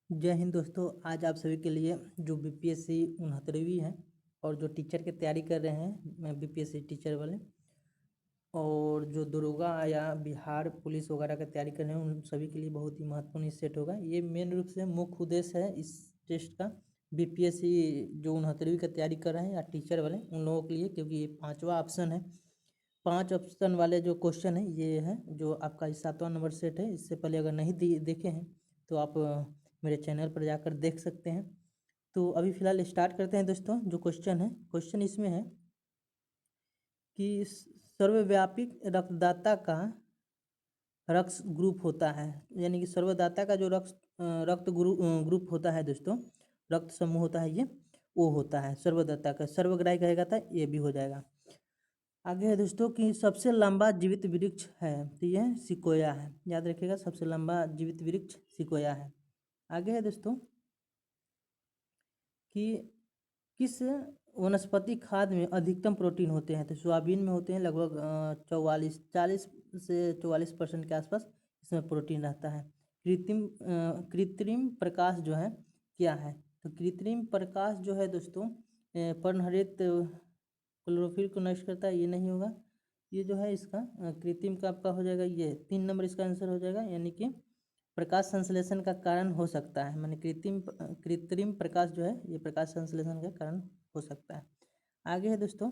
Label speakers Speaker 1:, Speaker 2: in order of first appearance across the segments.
Speaker 1: जय हिंद दोस्तों। आज आप सभी के लिए जो बीपीएससी 69वीं है और जो टीचर की तैयारी कर रहे हैं बीपीएससी टीचर वाले और जो दरोगा या बिहार पुलिस वगैरह की तैयारी कर रहे हैं उन सभी के लिए बहुत ही महत्वपूर्ण सेट होगा। ये मेन रूप से मुख्य उद्देश्य है इस टेस्ट का बीपीएससी जो 69वीं का तैयारी कर रहे हैं या टीचर वाले उन लोगों के लिए, क्योंकि ये 5वां ऑप्शन है। 5 ऑप्शन वाले जो क्वेश्चन है ये है जो आपका 7वां नंबर सेट है। इससे पहले अगर नहीं देखे हैं तो आप मेरे चैनल पर जाकर देख सकते हैं। तो अभी फ़िलहाल स्टार्ट करते हैं दोस्तों। जो क्वेश्चन है, क्वेश्चन इसमें है कि सर्वव्यापी रक्तदाता का रक्त ग्रुप होता है, यानी कि सर्वदाता का जो रक्त ग्रुप होता है दोस्तों, रक्त समूह होता है, ये वो होता है सर्वदाता का। सर्वग्राही कहेगा था, ये भी हो जाएगा। आगे है दोस्तों कि सबसे लंबा जीवित वृक्ष है, तो ये सिकोया है। याद रखिएगा, सबसे लंबा जीवित वृक्ष सिकोया है। आगे है दोस्तों कि किस वनस्पति खाद में अधिकतम प्रोटीन होते हैं, तो सोयाबीन में होते हैं लगभग 40 से 44% के आसपास इसमें प्रोटीन रहता है। कृत्रिम प्रकाश जो है क्या है, तो कृत्रिम प्रकाश जो है दोस्तों पर्णहरित क्लोरोफिल को नष्ट करता है, ये नहीं होगा। ये जो है इसका कृत्रिम का आपका हो जाएगा, ये 3 नंबर इसका आंसर हो जाएगा, यानी कि प्रकाश संश्लेषण का कारण हो सकता है। माने कृत्रिम प्रकाश जो है ये प्रकाश संश्लेषण का कारण हो सकता है। आगे है दोस्तों,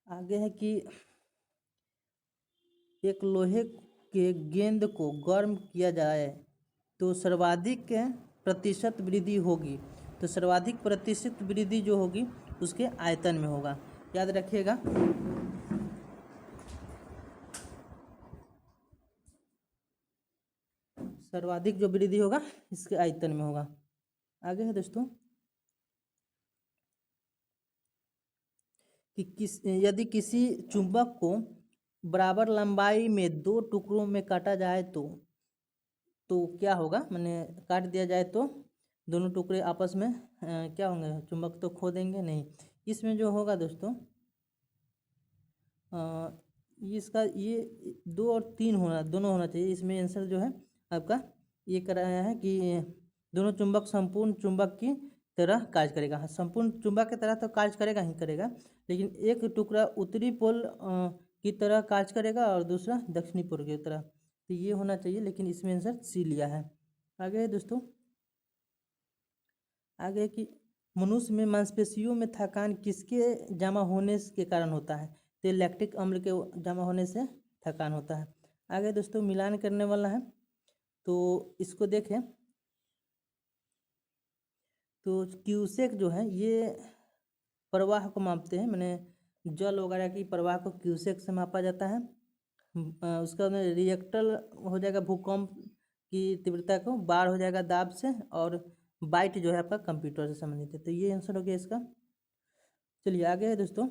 Speaker 1: आगे है कि एक लोहे के गेंद को गर्म किया जाए तो सर्वाधिक प्रतिशत वृद्धि होगी, तो सर्वाधिक प्रतिशत वृद्धि जो होगी उसके आयतन में होगा। याद रखिएगा, सर्वाधिक जो वृद्धि होगा इसके आयतन में होगा। आगे है दोस्तों कि यदि किसी चुंबक को बराबर लंबाई में 2 टुकड़ों में काटा जाए तो क्या होगा। मैंने काट दिया जाए तो दोनों टुकड़े आपस में क्या होंगे, चुंबक तो खो देंगे नहीं। इसमें जो होगा दोस्तों इसका ये 2 और 3 दोनों होना चाहिए। इसमें आंसर जो है आपका ये कराया है कि दोनों चुंबक संपूर्ण चुंबक की तरह कार्य करेगा। हाँ, संपूर्ण चुंबक की तरह तो कार्य करेगा ही करेगा, लेकिन एक टुकड़ा उत्तरी पोल की तरह कार्य करेगा और दूसरा दक्षिणी पोल की तरह, तो ये होना चाहिए, लेकिन इसमें आंसर सी लिया है। आगे है दोस्तों, आगे कि मनुष्य में मांसपेशियों में थकान किसके जमा होने के कारण होता है, तो लैक्टिक अम्ल के जमा होने से थकान होता है। आगे दोस्तों मिलान करने वाला है, तो इसको देखें तो क्यूसेक जो है ये प्रवाह को मापते हैं। मैंने जल वगैरह की प्रवाह को क्यूसेक से मापा जाता है। उसका रिएक्टर हो जाएगा भूकंप की तीव्रता को, बार हो जाएगा दाब से, और बाइट जो है आपका कंप्यूटर से संबंधित है, तो ये आंसर हो गया इसका। चलिए आगे है दोस्तों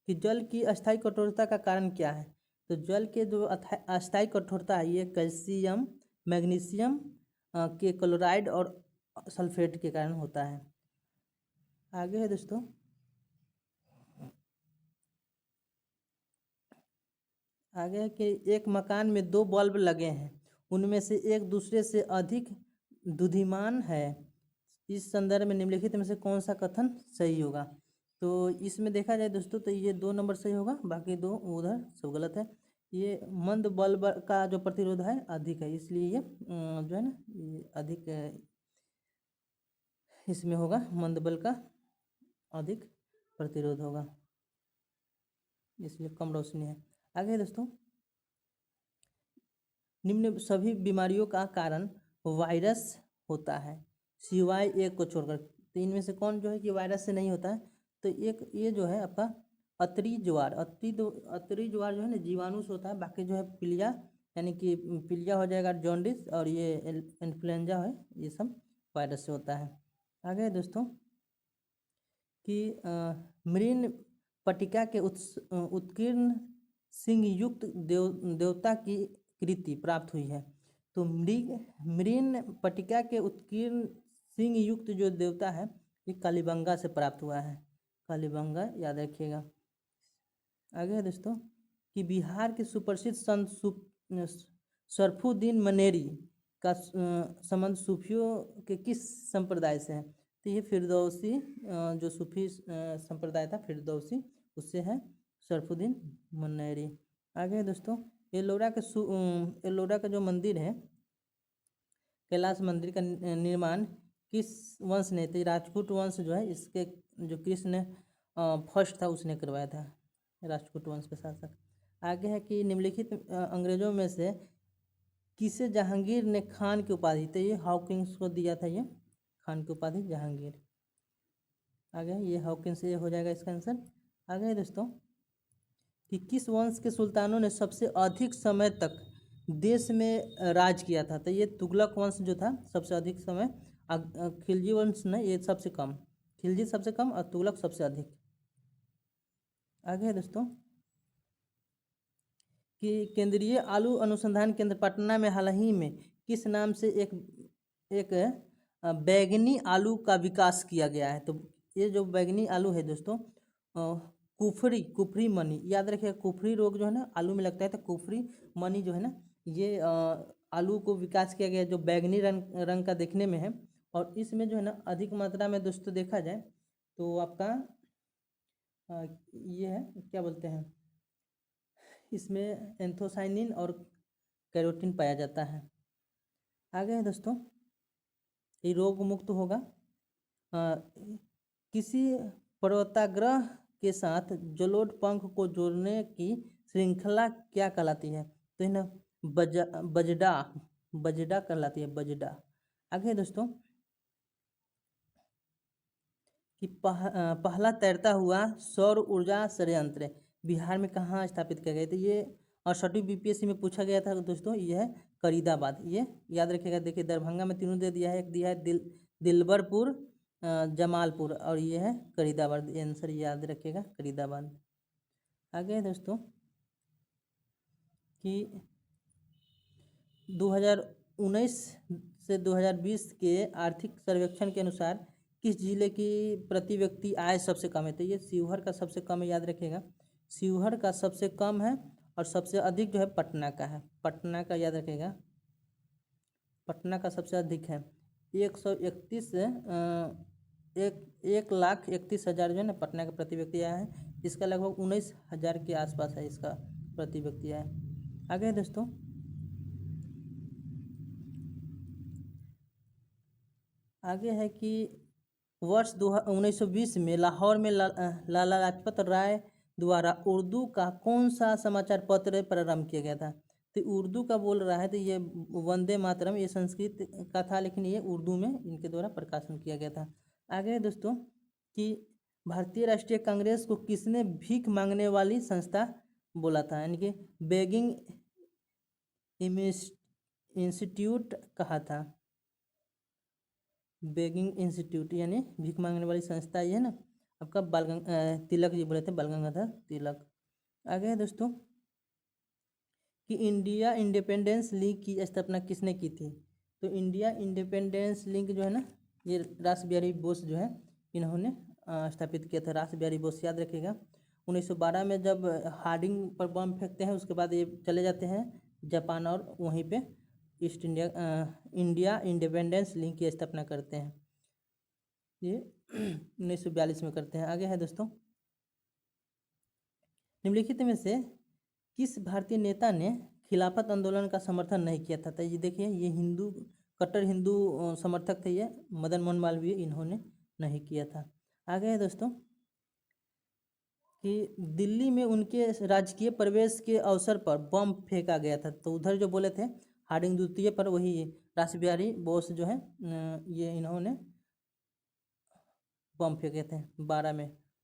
Speaker 1: कि जल की अस्थायी कठोरता का कारण क्या है, तो जल के जो अस्थायी कठोरता है ये कैल्शियम, मैग्नीशियम के क्लोराइड और सल्फेट के कारण होता है। आगे है दोस्तों, आगे है कि एक मकान में 2 बल्ब लगे हैं, उनमें से एक दूसरे से अधिक द्युतिमान है। इस संदर्भ में निम्नलिखित में से कौन सा कथन सही होगा, तो इसमें देखा जाए दोस्तों तो ये 2 नंबर सही होगा, बाकी 2 उधर सब गलत है। ये मंद बल्ब का जो प्रतिरोध है अधिक है, इसलिए ये जो है ना ये अधिक इसमें होगा, मंद बल्ब का अधिक प्रतिरोध होगा, इसलिए कम रोशनी है। आगे है दोस्तों, निम्न सभी बीमारियों का कारण वायरस होता है सिवाय एक को छोड़कर, तो इनमें से कौन जो है कि वायरस से नहीं होता है, तो एक ये जो है आपका अतरी ज्वार, अतरी ज्वार जो है ना जीवाणु से होता है, बाकी जो है पीलिया, यानी कि पीलिया हो जाएगा जॉन्डिस, और ये इन्फ्लुएंजा है ये सब वायरस से होता है। आगे है दोस्तों कि मृण पट्टिका के उत्कीर्ण सिंह युक्त देवता की कृति प्राप्त हुई है, तो मृण पट्टिका के उत्कीर्ण सिंह युक्त जो देवता है ये कालीबंगा से प्राप्त हुआ है, कालीबंगा याद रखिएगा। आगे है दोस्तों कि बिहार के सुप्रसिद्ध संत शरफुद्दीन मनेरी का संबंध सूफियों के किस संप्रदाय से है? तो ये फिरदौसी जो सूफी संप्रदाय था फिरदौसी, उससे है शरफुद्दीन मनेरी। आगे है दोस्तों एलोरा का जो मंदिर है, कैलाश मंदिर का निर्माण किस वंश ने? तो राजपूत वंश जो है, इसके जो कृष्ण फर्स्ट था उसने करवाया था, राजपूत वंश के शासक। आगे है कि निम्नलिखित अंग्रेजों में से किसे जहांगीर ने खान की उपाधि? तो ये हॉकिंस को दिया था, ये खान की उपाधि जहांगीर। आगे ये हॉकिंस, ये हो जाएगा इसका आंसर। आगे है दोस्तों कि किस वंश के सुल्तानों ने सबसे अधिक समय तक देश में राज किया था? तो ये तुगलक वंश जो था सबसे अधिक समय, खिलजी वंश ने ये सबसे कम, खिलजी सबसे कम और तुगलक सबसे अधिक। आगे है दोस्तों कि केंद्रीय आलू अनुसंधान केंद्र पटना में हाल ही में किस नाम से एक बैगनी आलू का विकास किया गया है? तो ये जो बैगनी आलू है दोस्तों, कुफरी मनी, याद रखिएगा, कुफरी रोग जो है ना आलू में लगता है, तो कुफरी मनी जो है ना, ये आलू को विकास किया गया जो बैगनी रंग का देखने में है। और इसमें जो है ना अधिक मात्रा में दोस्तों देखा जाए तो आपका ये है, क्या बोलते हैं, इसमें एंथोसाइनिन और कैरोटीन पाया जाता है। आगे है दोस्तों ये रोग मुक्त होगा। किसी पर्वताग्रह के साथ जलोढ़ पंख को जोड़ने की श्रृंखला क्या कहलाती है? तो है ना बजडा कहलाती है, बजडा। आगे है दोस्तों कि पहला तैरता हुआ सौर ऊर्जा संयंत्र बिहार में कहाँ स्थापित किया गया? तो ये 68वीं बीपीएससी में पूछा गया था दोस्तों, ये है करीदाबाद। ये याद रखिएगा, देखिए दरभंगा में तीनों दे दिया है, एक दिया है दिलबरपुर, जमालपुर, और ये है करीदाबाद। आंसर याद रखिएगा करीदाबाद। आगे है दोस्तों कि 2019 से 2020 के आर्थिक सर्वेक्षण के अनुसार किस जिले की प्रति व्यक्ति आय सबसे कम है? तो ये शिवहर का सबसे कम है, याद रखिएगा, शिवहर का सबसे कम है और सबसे अधिक जो है पटना का है, पटना का याद रखिएगा, पटना का सबसे अधिक है। 131 1,31,000 जो है ना पटना का प्रति व्यक्ति आया है, इसका लगभग 19,000 के आसपास है इसका प्रति व्यक्ति आया। आगे है दोस्तों आगे है कि वर्ष 1920 में लाहौर में लाला लाजपत राय द्वारा उर्दू का कौन सा समाचार पत्र प्रारंभ किया गया था? तो उर्दू का बोल रहा है, तो ये वंदे मातरम, ये संस्कृत का था, लेकिन ये उर्दू में इनके द्वारा प्रकाशन किया गया था। आगे है दोस्तों कि भारतीय राष्ट्रीय कांग्रेस को किसने भीख मांगने वाली संस्था बोला था? यानी कि बेगिंग इंस्टीट्यूट कहा था, बेगिंग इंस्टीट्यूट यानी भीख मांगने वाली संस्था, ये है ना आपका तिलक जी बोले थे, बाल गंगाधर तिलक। आगे है दोस्तों कि इंडिया इंडिपेंडेंस लीग की स्थापना किसने की थी? तो इंडिया इंडिपेंडेंस लीग जो है ना, ये रास बिहारी बोस जो है, इन्होंने स्थापित किया था, रास बिहारी बोस, याद रखिएगा। 1912 में जब हार्डिंग पर बम फेंकते हैं, उसके बाद ये चले जाते हैं जापान और वहीं पे इंडिया इंडिपेंडेंस लीग की स्थापना करते हैं, ये 1942 में करते हैं। आगे है दोस्तों निम्नलिखित में से किस भारतीय नेता ने खिलाफत आंदोलन का समर्थन नहीं किया था? तो ये देखिए, ये कट्टर हिंदू समर्थक थे, ये मदन मोहन मालवीय, इन्होंने नहीं किया था। आगे है दोस्तों कि दिल्ली में उनके राजकीय प्रवेश के अवसर पर बम फेंका गया था, तो उधर जो बोले थे हार्डिंग द्वितीय पर, वही रास बिहारी बोस जो है, ये इन्होंने बम फेंके थे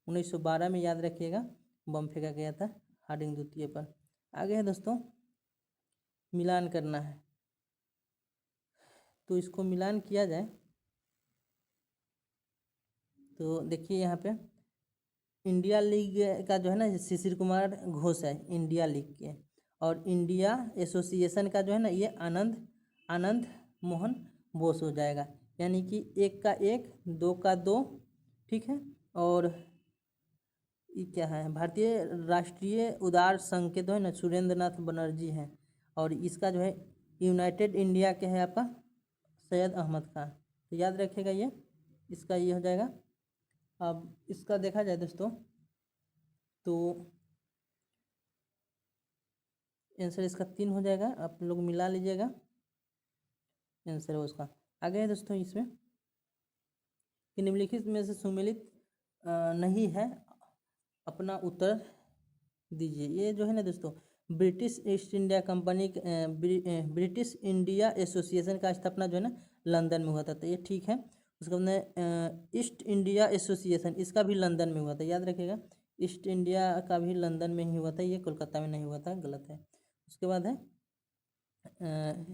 Speaker 1: 1912 में, याद रखिएगा, बम फेंका गया था हार्डिंग द्वितीय पर। आगे है दोस्तों मिलान करना है, तो इसको मिलान किया जाए तो देखिए यहाँ पे इंडिया लीग का जो है ना शिशिर कुमार घोष है इंडिया लीग के, और इंडिया एसोसिएशन का जो है ना ये आनंद मोहन बोस हो जाएगा, यानी कि 1 का 1, 2 का 2, ठीक है, और ये क्या है, भारतीय राष्ट्रीय उदार संघ के जो है ना सुरेंद्र नाथ बनर्जी हैं। और इसका जो है यूनाइटेड इंडिया के है आपका सैयद अहमद खान। तो याद रखिएगा ये, इसका ये हो जाएगा। अब इसका देखा जाए दोस्तों तो आंसर इसका 3 हो जाएगा, आप लोग मिला लीजिएगा, आंसर है उसका। आगे है दोस्तों इसमें कि निम्नलिखित में से सुमेलित नहीं है, अपना उत्तर दीजिए। ये जो है ना दोस्तों British east India company British India association का स्थापना जो है ना लंदन में हुआ था, तो ये ठीक है। उसके बाद ईस्ट इंडिया एसोसिएशन, इसका भी लंदन में हुआ था, याद रखिएगा। ईस्ट इंडिया का भी लंदन में ही हुआ था, ये कोलकाता में नहीं हुआ था, गलत है। उसके बाद है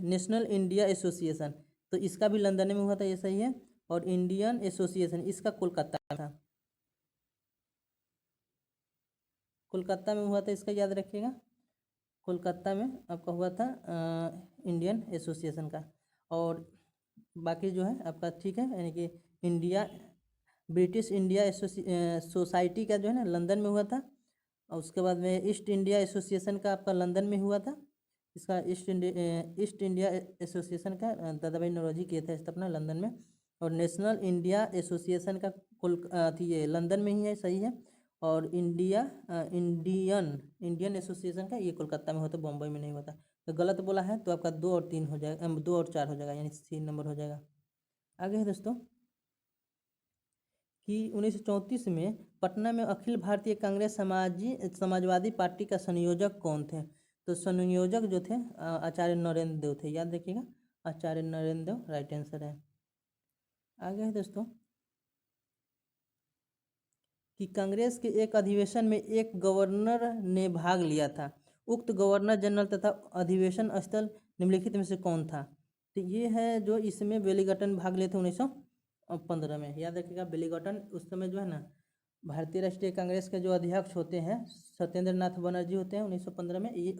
Speaker 1: नेशनल इंडिया एसोसिएशन, तो इसका भी लंदन में हुआ था, ये सही है। और इंडियन एसोसिएशन इसका कोलकाता में था, कोलकाता में हुआ था, इसका याद रखिएगा। कोलकाता में आपका हुआ था इंडियन एसोसिएशन का। और बाकी जो है आपका ठीक है, यानी कि इंडिया ब्रिटिश इंडिया सोसाइटी का जो है ना लंदन में हुआ था। और उसके बाद में ईस्ट इंडिया एसोसिएशन का आपका लंदन में हुआ था। इसका ईस्ट इंडिया एसोसिएशन का दादा भाई नौरोजी किए थे स्थापना लंदन में। और नेशनल इंडिया एसोसिएशन का ये लंदन में ही है, सही है। और इंडियन एसोसिएशन का ये कोलकाता में होता, बम्बई में नहीं होता। तो गलत बोला है, तो आपका 2 और 3 हो जाएगा, 2 और 4 हो जाएगा, यानी C नंबर हो जाएगा। आगे है दोस्तों कि 1934 में पटना में अखिल भारतीय कांग्रेस समाजवादी पार्टी का संयोजक कौन थे? तो संयोजक जो थे आचार्य नरेंद्र देव थे, याद रखिएगा, आचार्य नरेंद्र देव राइट आंसर है। आगे है दोस्तों कि कांग्रेस के एक अधिवेशन में एक गवर्नर ने भाग लिया था, उक्त गवर्नर जनरल तथा अधिवेशन स्थल निम्नलिखित में से कौन था? तो ये है जो इसमें वेलिंगटन भाग लिए थे 1915 में, याद रखिएगा। वेलिंगटन उस समय जो है ना भारतीय राष्ट्रीय कांग्रेस के जो अध्यक्ष होते हैं सत्येंद्र नाथ बनर्जी होते हैं, 1915 में ये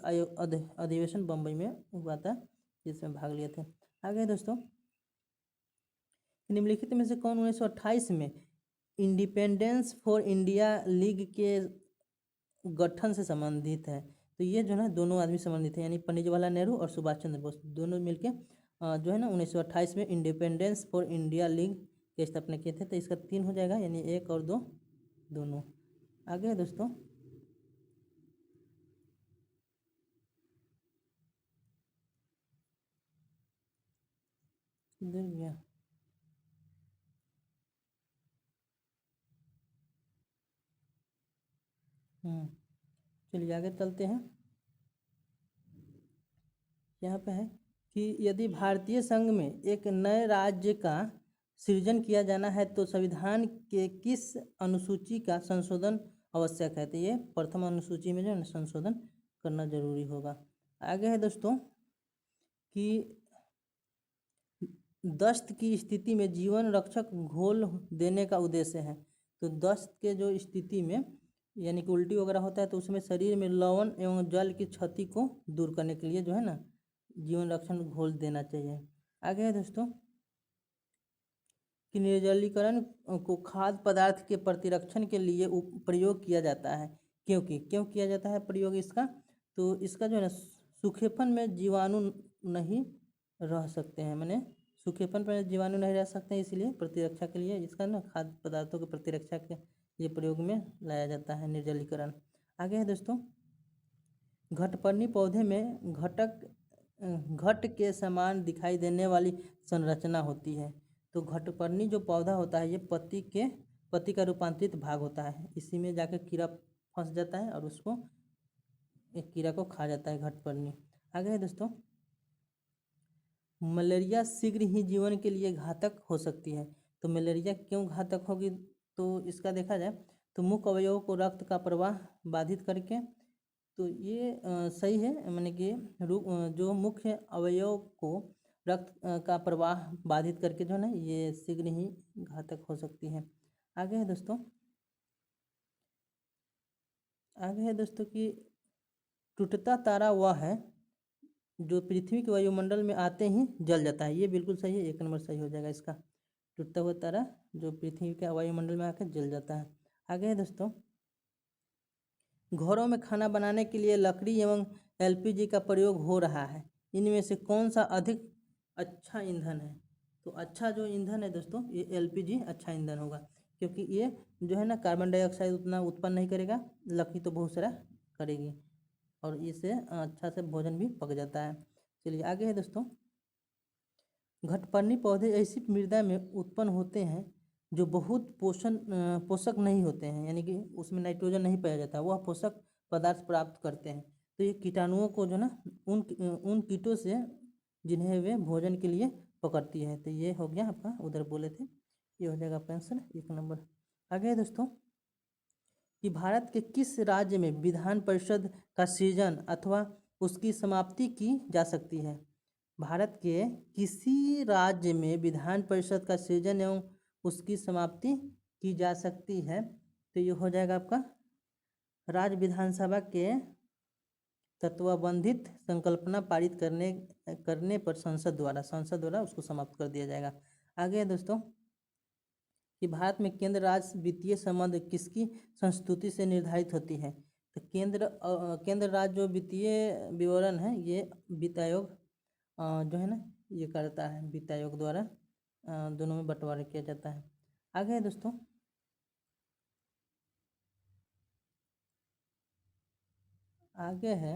Speaker 1: अधिवेशन बम्बई में हुआ था, जिसमें भाग लिए थे। आगे दोस्तों निम्नलिखित में से कौन 1928 में इंडिपेंडेंस फॉर इंडिया लीग के गठन से संबंधित है? तो ये जो है ना दोनों आदमी संबंधित है, यानी पंडित जवाहरलाल नेहरू और सुभाष चंद्र बोस दोनों मिलके जो है ना 1928 में इंडिपेंडेंस फॉर इंडिया लीग की स्थापना किए थे। तो इसका 3 हो जाएगा, यानी 1 और 2 दोनों। आगे है दोस्तों इधर गया, चलिए आगे चलते हैं। यहाँ पे है कि यदि भारतीय संघ में एक नए राज्य का सृजन किया जाना है तो संविधान के किस अनुसूची का संशोधन आवश्यक है? तो ये प्रथम अनुसूची में जो है संशोधन करना जरूरी होगा। आगे है दोस्तों कि दस्त की स्थिति में जीवन रक्षक घोल देने का उद्देश्य है। तो दस्त के जो स्थिति में यानी कि उल्टी वगैरह होता है तो उसमें शरीर में लवण एवं जल की क्षति को दूर करने के लिए जो है ना जीवन रक्षण घोल देना चाहिए। आगे है दोस्तों कि निर्जलीकरण को खाद्य पदार्थ के प्रतिरक्षण के लिए प्रयोग किया जाता है, क्यों किया जाता है प्रयोग इसका? तो इसका जो है ना सूखेपन में जीवाणु नहीं रह सकते हैं, मैंने सूखेपन पर जीवाणु नहीं रह सकते हैं, इसलिए प्रतिरक्षा के लिए इसका ना खाद्य पदार्थों की प्रतिरक्षा के लिए प्रयोग में लाया जाता है निर्जलीकरण। आगे है दोस्तों घटपर्णी पौधे में घट के समान दिखाई देने वाली संरचना होती है। तो घटपर्णी जो पौधा होता है ये पत्ती का रूपांतरित भाग होता है, इसी में जाकर कीड़ा फंस जाता है और उसको एक कीड़ा को खा जाता है घटपर्णी। आगे है दोस्तों मलेरिया शीघ्र ही जीवन के लिए घातक हो सकती है। तो मलेरिया क्यों घातक होगी? तो इसका देखा जाए तो मुख्य अवयवों को रक्त का प्रवाह बाधित करके, तो ये सही है, माने कि जो मुख्य अवयव को रक्त का प्रवाह बाधित करके जो है ना ये शीघ्र ही घातक हो सकती है। आगे है दोस्तों कि टूटता तारा वह है जो पृथ्वी के वायुमंडल में आते ही जल जाता है। ये बिल्कुल सही है, 1 नंबर सही हो जाएगा इसका। टूटता हुआ तारा जो पृथ्वी के वायुमंडल में आकर जल जाता है। आगे है दोस्तों घरों में खाना बनाने के लिए लकड़ी एवं एलपीजी का प्रयोग हो रहा है, इनमें से कौन सा अधिक अच्छा ईंधन है? तो अच्छा जो ईंधन है दोस्तों, ये एलपीजी अच्छा ईंधन होगा, क्योंकि ये जो है ना कार्बन डाइऑक्साइड उतना उत्पन्न नहीं करेगा, लकड़ी तो बहुत सारा करेगी और इससे अच्छा से भोजन भी पक जाता है। चलिए आगे है दोस्तों, घटपर्णी पौधे ऐसी मृदा में उत्पन्न होते हैं जो बहुत पोषक नहीं होते हैं, यानी कि उसमें नाइट्रोजन नहीं पाया जाता, वह पोषक पदार्थ प्राप्त करते हैं। तो ये कीटाणुओं को जो ना उन कीटों से जिन्हें वे भोजन के लिए पकड़ती है। तो ये हो गया आपका, उधर बोले थे, ये हो जाएगा आपका आंसर 1 नंबर। आगे है दोस्तों कि भारत के किस राज्य में विधान परिषद का सृजन अथवा उसकी समाप्ति की जा सकती है? भारत के किसी राज्य में विधान परिषद का सृजन एवं उसकी समाप्ति की जा सकती है? तो ये हो जाएगा आपका राज्य विधानसभा के तत्वबंधित संकल्पना पारित करने पर संसद द्वारा उसको समाप्त कर दिया जाएगा। आगे है दोस्तों कि भारत में केंद्र राज्य वित्तीय संबंध किसकी संस्तुति से निर्धारित होती है? तो केंद्र राज्य जो वित्तीय विवरण है ये वित्त आयोग जो है ना ये करता है, वित्त आयोग द्वारा दोनों में बंटवारा किया जाता है। आगे है दोस्तों आगे है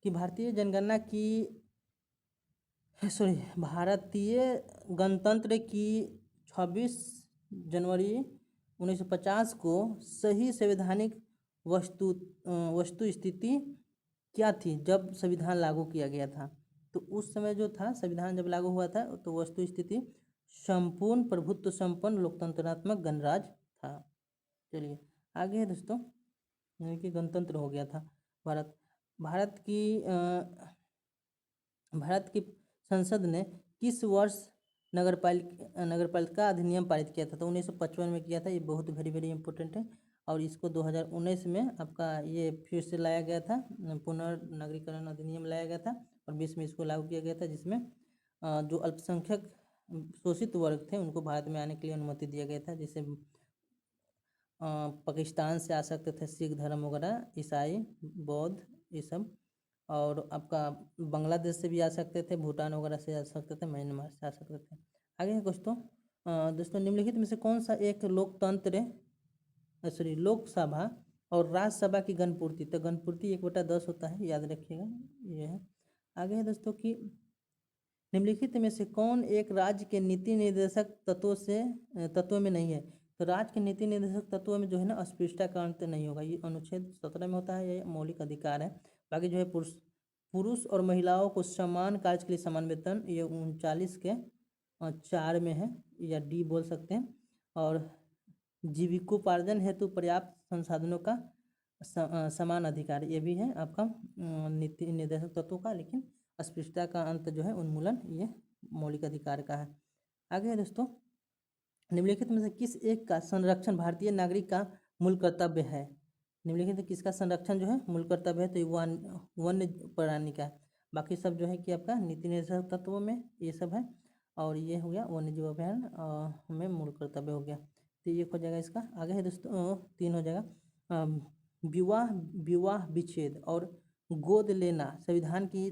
Speaker 1: कि भारतीय गणतंत्र की 26 जनवरी 1950 को सही संवैधानिक वस्तु स्थिति क्या थी जब संविधान लागू किया गया था? तो उस समय जो था संविधान जब लागू हुआ था तो वस्तु स्थिति संपूर्ण प्रभुत्व संपन्न लोकतंत्रात्मक गणराज्य था। चलिए आगे है दोस्तों, यानी कि गणतंत्र हो गया था भारत। भारत की संसद ने किस वर्ष नगरपालिका अधिनियम पारित किया था? तो 1955 में किया था। ये बहुत वेरी इंपॉर्टेंट है और इसको 2019 में आपका ये फिर से लाया गया था, पुनर्नगरीकरण अधिनियम लाया गया था और 20 में इसको लागू किया गया था, जिसमें जो अल्पसंख्यक शोषित वर्ग थे उनको भारत में आने के लिए अनुमति दिया गया था, जिसे पाकिस्तान से आ सकते थे सिख धर्म वगैरह, ईसाई, बौद्ध, ये सब, और आपका बांग्लादेश से भी आ सकते थे, भूटान वगैरह से आ सकते थे, म्यांमार से आ सकते थे। आगे है दोस्तों निम्नलिखित में से कौन सा एक लोकसभा और राज्यसभा की गणपूर्ति? तो गणपूर्ति 1/10 होता है, याद रखिएगा ये है। आगे है दोस्तों कि निम्नलिखित में से कौन एक राज्य के नीति निर्देशक तत्वों में नहीं है? तो राज्य के नीति निर्देशक तत्वों में जो है ना अस्पृश्यता का अंत नहीं होगा, ये अनुच्छेद 17 में होता है, ये मौलिक अधिकार है। बाकी जो है पुरुष और महिलाओं को समान कार्य के लिए समान वेतन, ये 39 के 4 में है, या डी बोल सकते हैं। और जीविकोपार्जन हेतु पर्याप्त संसाधनों का समान अधिकार, ये भी है आपका नीति निर्देशक तत्वों का, लेकिन अस्पृश्यता का अंत जो है उन्मूलन, ये मौलिक अधिकार का है। आगे है दोस्तों निम्नलिखित में से किस एक का संरक्षण भारतीय नागरिक का मूल कर्तव्य है? निम्नलिखित में किसका संरक्षण जो है मूल कर्तव्य है? तो ये वन्य प्राणी का है। बाकी सब जो है कि आपका नीति निर्देशक तत्वों में ये सब है, और ये हो गया वन्य जीव अभयारण्य में मूल कर्तव्य हो गया। तो ये हो जाएगा इसका। आगे है दोस्तों 3 हो जाएगा, विवाह विच्छेद और गोद लेना संविधान की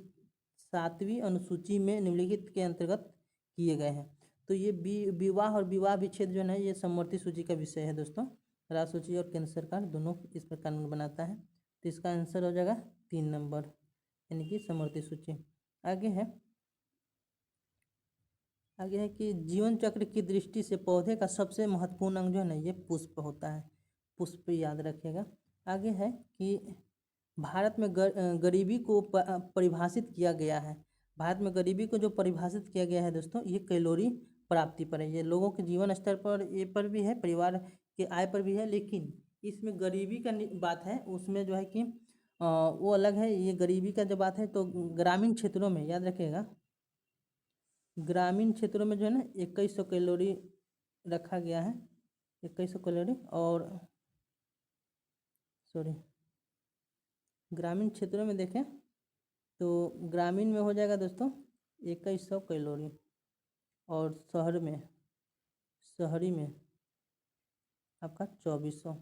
Speaker 1: 7वीं अनुसूची में निम्नलिखित के अंतर्गत किए गए हैं। तो ये विवाह और विवाह विच्छेद जो है ये समवर्ती सूची का विषय है दोस्तों। राज्य सूची और केंद्र सरकार दोनों इस पर कानून बनाता है। तो इसका आंसर हो जाएगा 3 नंबर, यानी कि समवर्ती सूची। आगे है कि जीवन चक्र की दृष्टि से पौधे का सबसे महत्वपूर्ण अंग जो है ना ये पुष्प होता है, पुष्प याद रखिएगा। आगे है कि भारत में गरीबी को परिभाषित किया गया है। भारत में गरीबी को जो परिभाषित किया गया है दोस्तों, ये कैलोरी प्राप्ति पर है। ये लोगों के जीवन स्तर पर ये पर भी है, परिवार के आय पर भी है, लेकिन इसमें गरीबी का बात है उसमें जो है कि वो अलग है। ये गरीबी का जब बात है तो ग्रामीण क्षेत्रों में याद रखिएगा, ग्रामीण क्षेत्रों में जो है ना 2100 कैलोरी रखा गया है, 2100 कैलोरी। और ग्रामीण क्षेत्रों में देखें तो ग्रामीण में हो जाएगा दोस्तों 2100 कैलोरी, और शहरी में आपका 2400।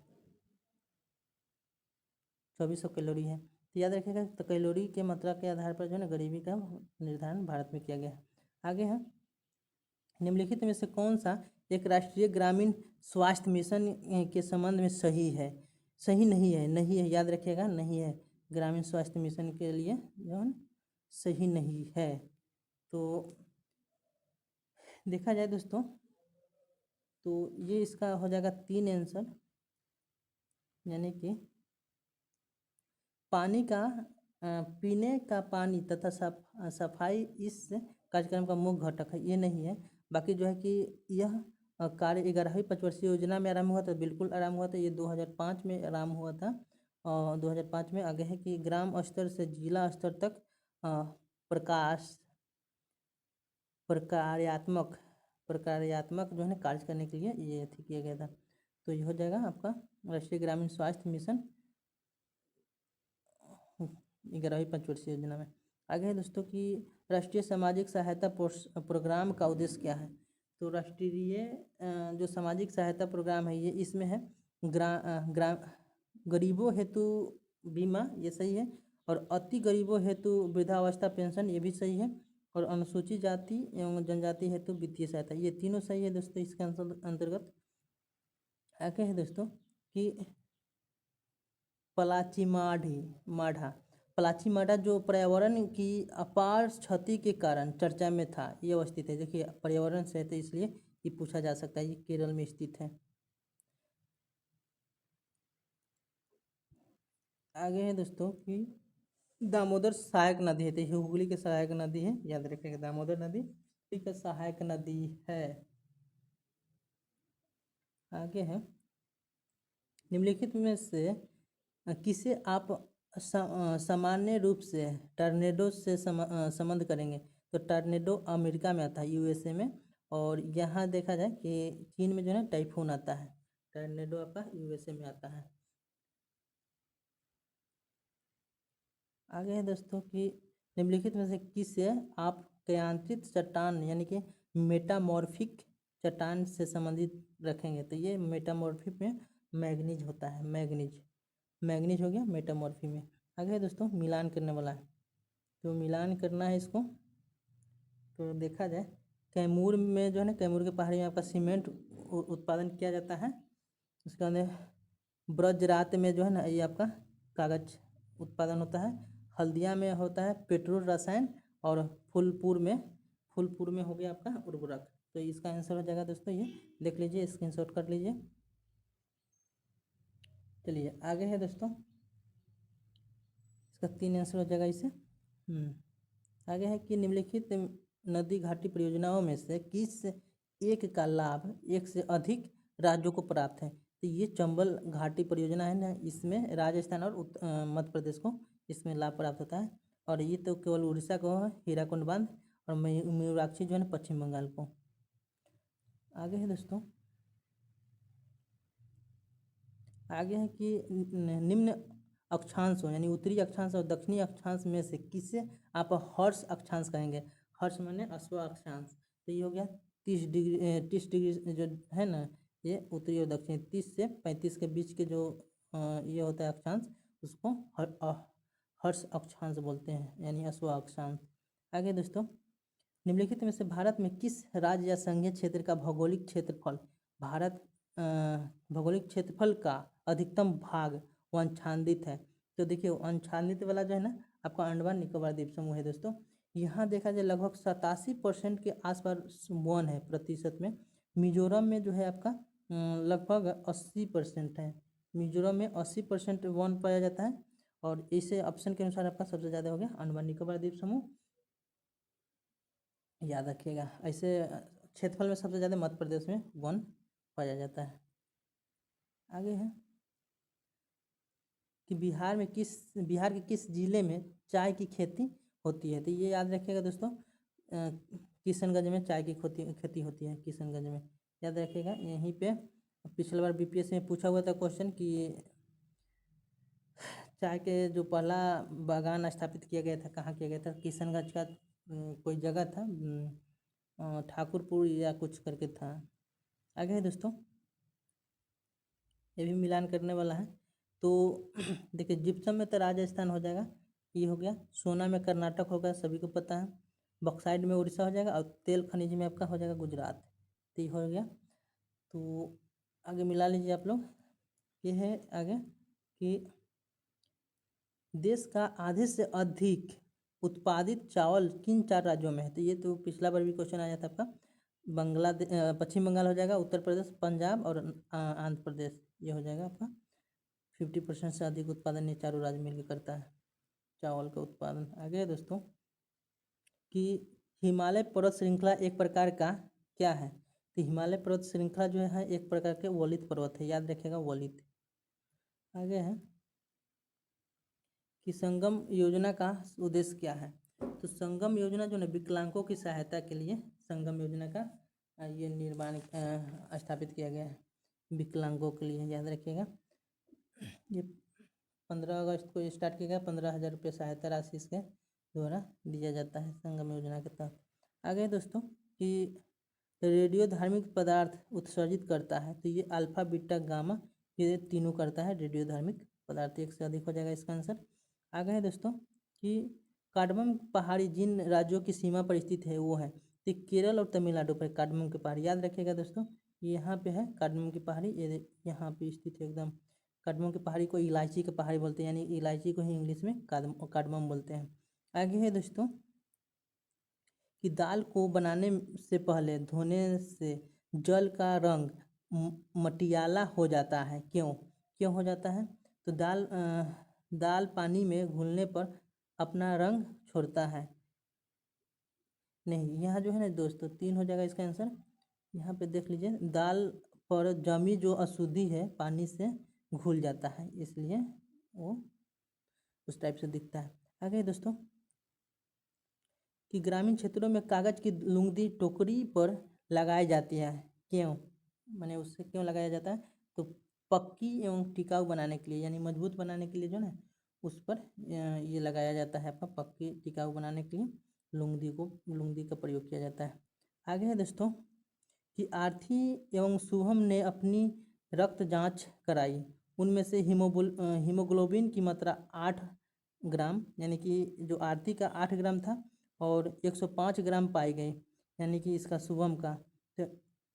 Speaker 1: 2400 कैलोरी है। तो याद रखिएगा, तो कैलोरी के मात्रा के आधार पर जो है ना गरीबी का निर्धारण भारत में किया गया है। आगे है, निम्नलिखित में से कौन सा एक राष्ट्रीय ग्रामीण स्वास्थ्य मिशन के संबंध में सही है? सही नहीं है, नहीं है, याद रखिएगा, नहीं है। ग्रामीण स्वास्थ्य मिशन के लिए जो है सही नहीं है। तो देखा जाए दोस्तों, तो ये इसका हो जाएगा 3 आंसर, यानी कि पानी का पीने का पानी तथा सफाई इस कार्यक्रम का मुख्य घटक है, ये नहीं है। बाकी जो है कि यह कार्य 11वीं पंचवर्षीय योजना में आरंभ हुआ था, बिल्कुल आरंभ हुआ था, ये 2005 में आरंभ हुआ था। और 2005 में आगे है कि ग्राम स्तर से जिला स्तर तक प्रकार्यात्मक जो है ना कार्य करने के लिए ये अथी किया गया था। तो ये हो जाएगा आपका राष्ट्रीय ग्रामीण स्वास्थ्य मिशन 11वीं पंचवर्षीय योजना में। आगे है दोस्तों कि राष्ट्रीय सामाजिक सहायता प्रोग्राम का उद्देश्य क्या है? तो राष्ट्रीय जो सामाजिक सहायता प्रोग्राम है ये इसमें है गरीबों हेतु बीमा, ये सही है। और अति गरीबों हेतु वृद्धावस्था पेंशन, ये भी सही है। और अनुसूचित जाति एवं जनजाति हेतु वित्तीय सहायता, ये तीनों सही है दोस्तों इसके अंतर्गत। आगे है दोस्तों कि पलाचीमाडा जो पर्यावरण की अपार क्षति के कारण चर्चा में था, ये अवस्थित है। देखिए पर्यावरण से है तो इसलिए ये पूछा जा सकता है, ये केरल में स्थित है। आगे है दोस्तों कि दामोदर सहायक नदी है, तो ये हुगली के सहायक नदी है, याद रखिएगा, दामोदर नदी हुगली का सहायक नदी है। आगे है, निम्नलिखित में से किसे आप सामान्य रूप से टर्नेडो से संबंध करेंगे? तो टर्नेडो अमेरिका में आता है, यूएसए में। और यहाँ देखा जाए कि चीन में जो है टाइफून आता है। टर्नेडो आपका यूएसए में आता है। आगे है दोस्तों कि निम्नलिखित में से किसे आप क्रियांत्रित चट्टान यानी कि मेटामॉर्फिक चट्टान से संबंधित रखेंगे? तो ये मेटामॉर्फिक में मैग्नीज होता है, मैग्नीज हो गया मेटामॉर्फी में। आगे है दोस्तों मिलान करने वाला है, तो मिलान करना है इसको। तो देखा जाए कैमूर में जो है ना, कैमूर के पहाड़ी में आपका सीमेंट उत्पादन किया जाता है। उसके बाद ब्रजरात में जो है ना ये आपका कागज उत्पादन होता है। हल्दिया में होता है पेट्रोल रसायन। और फूलपुर में हो गया आपका उर्वरक। तो इसका आंसर हो जाएगा दोस्तों, ये देख लीजिए, स्क्रीनशॉट कर लीजिए। चलिए आगे है दोस्तों, इसका 3 आंसर हो जाएगा इसे। आगे है कि निम्नलिखित नदी घाटी परियोजनाओं में से किस एक का लाभ एक से अधिक राज्यों को प्राप्त है? तो ये चंबल घाटी परियोजना है ना, इसमें राजस्थान और मध्य प्रदेश को इसमें लाभ प्राप्त होता है। और ये तो केवल उड़ीसा को है, हीराकुंड बांध। और मयूराक्षी जो है ना पश्चिम बंगाल को। आगे है दोस्तों, आगे है कि निम्न अक्षांशों यानी उत्तरी अक्षांश और दक्षिणी अक्षांश में से किसे आप हर्ष अक्षांश कहेंगे? हर्ष माने अश्व अक्षांश। तो ये हो गया 30 डिग्री जो है ना, ये उत्तरी और दक्षिणी 30 से 35 के बीच के जो ये होता है अक्षांश, उसको हर्ष अक्षांश बोलते हैं, यानी अश्व अक्षांश। आगे दोस्तों, निम्नलिखित में से भारत में किस राज्य या संघीय क्षेत्र का भौगोलिक क्षेत्रफल का अधिकतम भाग वनछांदित है? तो देखिए वनछांदित वाला जो है ना आपका अंडमान निकोबार द्वीप समूह है दोस्तों। यहाँ देखा जाए लगभग 87% के आसपास वन है प्रतिशत में। मिजोरम में जो है आपका लगभग 80% है। मिजोरम में 80% वन पाया जाता है। और इसे ऑप्शन के अनुसार आपका सबसे ज़्यादा हो गया अंडमान निकोबार द्वीप समूह, याद रखिएगा। ऐसे क्षेत्रफल में सबसे ज़्यादा मध्य प्रदेश में वन पाया जाता है। आगे है कि बिहार के किस जिले में चाय की खेती होती है? तो ये याद रखिएगा दोस्तों, किशनगंज में चाय की खेती होती है, किशनगंज में, याद रखिएगा। यहीं पे पिछली बार बीपीएससी में पूछा हुआ था क्वेश्चन कि चाय के जो पहला बागान स्थापित किया गया था कहाँ किया गया था? किशनगंज का कोई जगह था, ठाकुरपुर या कुछ करके था। आगे है दोस्तों, ये भी मिलान करने वाला है तो देखिए जिप्सम में तो राजस्थान हो जाएगा, ये हो गया। सोना में कर्नाटक होगा, सभी को पता है। बॉक्साइट में उड़ीसा हो जाएगा और तेल खनिज में आपका हो जाएगा गुजरात। तो ये हो गया। तो आगे मिला लीजिए आप लोग। ये है आगे कि देश का आधे से अधिक उत्पादित चावल किन 4 राज्यों में है। तो ये तो पिछला बार भी क्वेश्चन आया था आपका। पश्चिम बंगाल हो जाएगा, उत्तर प्रदेश, पंजाब और आंध्र प्रदेश, ये हो जाएगा आपका। 50% से अधिक उत्पादन ये चारों राज्य मिलकर करता है चावल का उत्पादन। आगे है दोस्तों कि हिमालय पर्वत श्रृंखला एक प्रकार का क्या है। तो हिमालय पर्वत श्रृंखला जो है एक प्रकार के वलित पर्वत है, याद रखिएगा वलित। आगे है कि संगम योजना का उद्देश्य क्या है। तो संगम योजना जो है विकलांगों की सहायता के लिए संगम योजना का ये निर्माण स्थापित किया गया है विकलांगों के लिए, याद रखिएगा। ये 15 अगस्त को स्टार्ट किया गया। 15,000 रुपये सहायता राशि इसके द्वारा दिया जाता है संगम योजना के तहत। आगे दोस्तों कि रेडियो धार्मिक पदार्थ उत्सर्जित करता है। तो ये अल्फा बीटा गामा ये तीनों करता है रेडियो धार्मिक पदार्थ, एक से अधिक हो जाएगा इसका आंसर। आगे है दोस्तों कि कार्डमम पहाड़ी जिन राज्यों की सीमा पर स्थित है वो है। तो केरल और तमिलनाडु पर कार्डमम की पहाड़ी, याद रखिएगा दोस्तों। ये यहाँ पे है कार्डमम की पहाड़ी, ये यहाँ पे स्थित है एकदम। कार्डमम की पहाड़ी को इलायची की पहाड़ी बोलते हैं, यानी इलायची को ही इंग्लिश में कार्डमम बोलते हैं। आगे है दोस्तों कि दाल को बनाने से पहले धोने से जल का रंग मटियाला हो जाता है, क्यों क्यों हो जाता है। तो दाल पानी में घुलने पर अपना रंग छोड़ता है। नहीं, यहाँ जो है ना दोस्तों 3 हो जाएगा इसका आंसर। यहाँ पे देख लीजिए, दाल पर जमी जो अशुद्धि है पानी से घुल जाता है, इसलिए वो उस टाइप से दिखता है। आगे दोस्तों कि ग्रामीण क्षेत्रों में कागज की लुगदी टोकरी पर लगाई जाती है, क्यों, माने उससे क्यों लगाया जाता है। तो पक्की एवं टिकाऊ बनाने के लिए, यानी मजबूत बनाने के लिए जो है उस पर ये लगाया जाता है आपका, पक्की टिकाऊ बनाने के लिए लुगदी का प्रयोग किया जाता है। आगे है दोस्तों कि आरती एवं शुभम ने अपनी रक्त जांच कराई, उनमें से हीमोग्लोबिन की मात्रा 8 ग्राम, यानी कि जो आरती का 8 ग्राम था और 105 ग्राम पाई गई, यानी कि इसका शुभम का। तो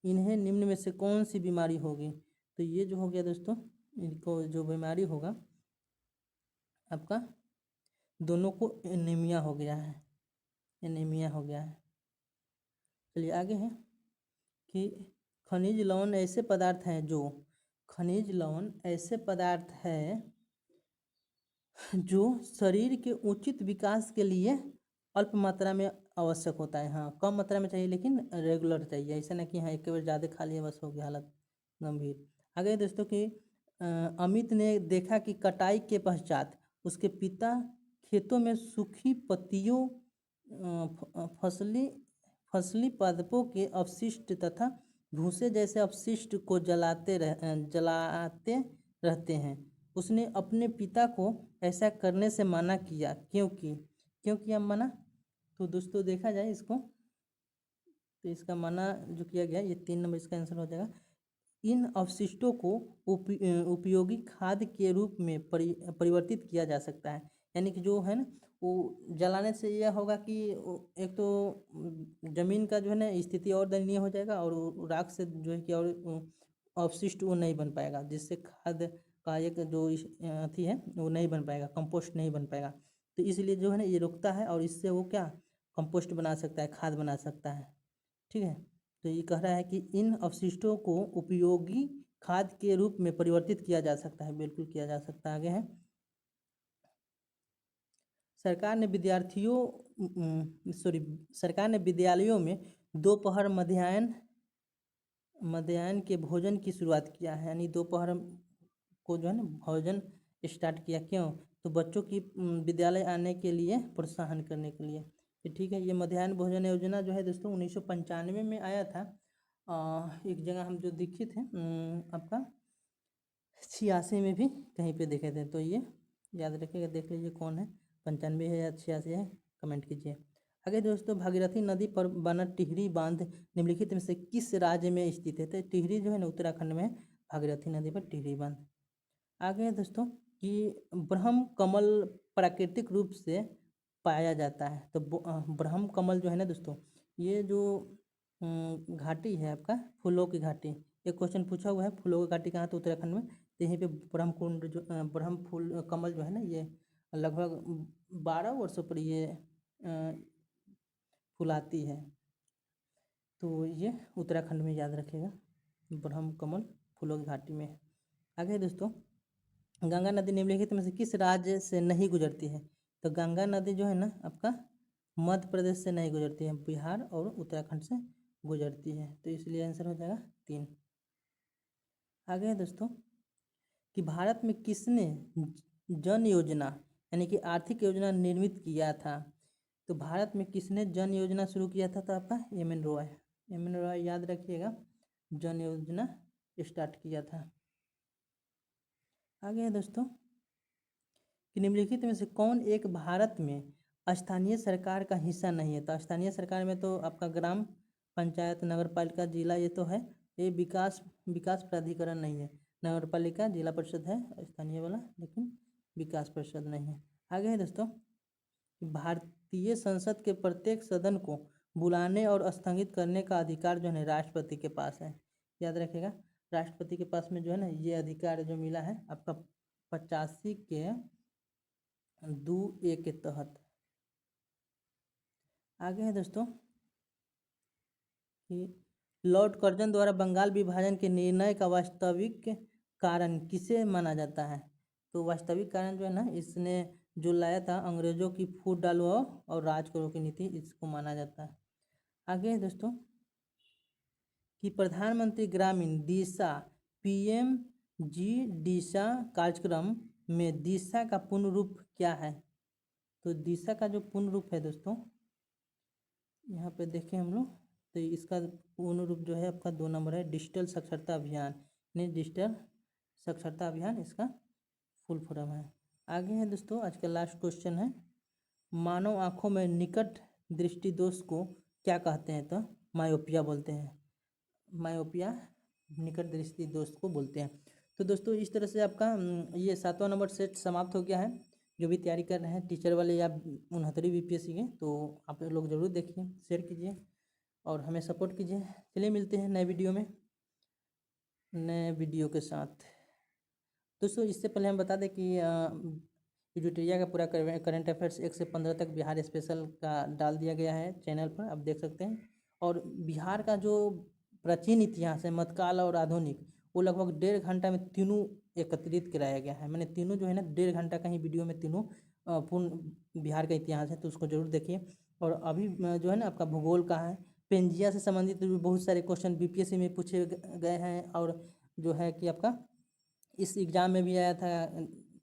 Speaker 1: इन्हें निम्न में से कौन सी बीमारी होगी। तो ये जो हो गया दोस्तों, इनको जो बीमारी होगा आपका, दोनों को एनीमिया हो गया है, एनीमिया हो गया है। चलिए आगे है कि खनिज लवण ऐसे पदार्थ हैं जो खनिज लवण ऐसे पदार्थ है जो शरीर के उचित विकास के लिए अल्प मात्रा में आवश्यक होता है। हाँ, कम मात्रा में चाहिए लेकिन रेगुलर चाहिए, ऐसा ना कि हाँ एक बार ज़्यादा खा लिया बस हो गया हालत गंभीर। आगे दोस्तों कि अमित ने देखा कि कटाई के पश्चात उसके पिता खेतों में सूखी पत्तियों फसली पादपों के अवशिष्ट तथा भूसे जैसे अपशिष्ट को जलाते रहते हैं। उसने अपने पिता को ऐसा करने से मना किया, क्यों किया मना। तो दोस्तों देखा जाए इसको, तो इसका मना जो किया गया, ये 3 नंबर इसका आंसर हो जाएगा। इन अवशिष्टों को उपयोगी खाद के रूप में परिवर्तित किया जा सकता है, यानी कि जो है ना वो जलाने से यह होगा कि एक तो जमीन का जो है ना स्थिति और दयनीय हो जाएगा, और राख से जो है कि और अवशिष्ट वो नहीं बन पाएगा, जिससे खाद का एक जो अथी है वो नहीं बन पाएगा, कंपोस्ट नहीं बन पाएगा। तो इसलिए जो है ना ये रुकता है और इससे वो क्या कंपोस्ट बना सकता है, खाद बना सकता है। ठीक है, तो ये कह रहा है कि इन अवशिष्टों को उपयोगी खाद के रूप में परिवर्तित किया जा सकता है, बिल्कुल किया जा सकता है। आगे है सरकार ने विद्यालयों में दोपहर मध्याह्न के भोजन की शुरुआत किया है, यानी दोपहर को जो है ना भोजन स्टार्ट किया, क्यों। तो बच्चों की विद्यालय आने के लिए प्रोत्साहन करने के लिए। ठीक है, ये मध्याह्न भोजन योजना जो है दोस्तों 1995 में आया था। एक जगह हम जो देखे थे आपका 86 में भी कहीं पे देखे थे, तो ये याद रखिएगा, देख लीजिए कौन है, 95 है या 86 है, कमेंट कीजिए। आगे दोस्तों भागीरथी नदी पर बना टिहरी बांध निम्नलिखित में से किस राज्य में स्थित है। तो टिहरी जो है ना उत्तराखंड में है, भागीरथी नदी पर टिहरी बांध। आगे है दोस्तों कि ब्रह्म कमल प्राकृतिक रूप से पाया जाता है। तो ब्रह्म कमल जो है ना दोस्तों, ये जो घाटी है आपका फूलों की घाटी, एक क्वेश्चन पूछा हुआ है फूलों की घाटी कहाँ, तो उत्तराखंड में। तो यहीं पे ब्रह्म कुंड जो ब्रह्म फूल कमल जो है ना, ये लगभग 12 वर्षों पर ये फुलाती है। तो ये उत्तराखंड में याद रखेगा, ब्रह्म कमल फूलों की घाटी में। आगे दोस्तों, गंगा नदी निम्नलिखित में से किस राज्य से नहीं गुजरती है? तो गंगा नदी जो है ना आपका मध्य प्रदेश से नहीं गुजरती है, बिहार और उत्तराखंड से गुजरती है। तो इसलिए आंसर हो जाएगा 3। आगे है दोस्तों कि भारत में किसने जन योजना यानी कि आर्थिक योजना निर्मित किया था? तो भारत में किसने जन योजना शुरू किया था? तो आपका एम.एन. रॉय। एम.एन. रॉय याद रखिएगा, जन योजना स्टार्ट किया था। आगे है दोस्तों कि निम्नलिखित में से कौन एक भारत में स्थानीय सरकार का हिस्सा नहीं है? तो स्थानीय सरकार में तो आपका ग्राम पंचायत, नगर पालिका, जिला ये तो है, ये विकास प्राधिकरण नहीं है। नगर पालिका, जिला परिषद है स्थानीय वाला, लेकिन विकास परिषद नहीं है। आगे है दोस्तों, भारतीय संसद के प्रत्येक सदन को बुलाने और स्थगित करने का अधिकार जो है राष्ट्रपति के पास है। याद रखिएगा, राष्ट्रपति के पास में जो है ना ये अधिकार जो मिला है आपका 85 के 2A के तहत। आगे है दोस्तों कि लॉर्ड कर्जन द्वारा बंगाल विभाजन के निर्णय का वास्तविक कारण किसे माना जाता है? तो वास्तविक कारण जो है ना, इसने जो लाया था अंग्रेजों की फूट डालो और राज करो की नीति, इसको माना जाता है। आगे है दोस्तों कि प्रधानमंत्री ग्रामीण दिशा PMG दिशा कार्यक्रम में दिशा का पूर्ण रूप क्या है? तो दिशा का जो पूर्ण रूप है दोस्तों, यहाँ पे देखें हम लोग, तो इसका पूर्ण रूप जो है आपका 2 नंबर है, डिजिटल साक्षरता अभियान। नहीं, डिजिटल साक्षरता अभियान इसका फुल फॉर्म है। आगे है दोस्तों, आज का लास्ट क्वेश्चन है, मानव आँखों में निकट दृष्टि दोष को क्या कहते हैं? तो मायोपिया बोलते हैं। मायोपिया निकट दृष्टि दोष को बोलते हैं। तो दोस्तों इस तरह से आपका ये 7वां नंबर सेट समाप्त हो गया है। जो भी तैयारी कर रहे हैं टीचर वाले या 69वीं BPSC के, तो आप लोग ज़रूर देखिए, शेयर कीजिए और हमें सपोर्ट कीजिए। चलिए मिलते हैं नए वीडियो के साथ। दोस्तों इससे पहले हम बता दें कि एडुटेरिया का पूरा करंट अफेयर्स 1 से 15 तक बिहार स्पेशल का डाल दिया गया है चैनल पर, आप देख सकते हैं। और बिहार का जो प्राचीन इतिहास है, मध्यकाल और आधुनिक, वो लगभग 1.5 घंटा में तीनों एकत्रित कराया गया है। मैंने तीनों जो है ना 1.5 घंटा का ही वीडियो में तीनों पूर्ण बिहार का इतिहास है, तो उसको जरूर देखिए। और अभी जो है ना आपका भूगोल का है, पेंजिया से संबंधित भी बहुत सारे क्वेश्चन BPSC में पूछे गए हैं। और जो है कि आपका इस एग्ज़ाम में भी आया था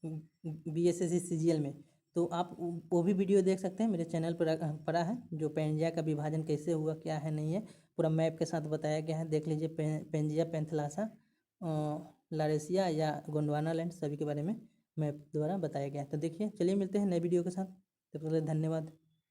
Speaker 1: BSSC CGL में, तो आप वो भी वीडियो देख सकते हैं, मेरे चैनल पर पड़ा है, जो पेंजिया का विभाजन कैसे हुआ, क्या है नहीं है, पूरा मैप के साथ बताया गया है। देख लीजिए, पेंजिया, पेंथलासा, लारेसिया या गोंडवाना लैंड, सभी के बारे में मैप द्वारा बताया गया है। तो देखिए, चलिए मिलते हैं नए वीडियो के साथ, तब तक के लिए धन्यवाद।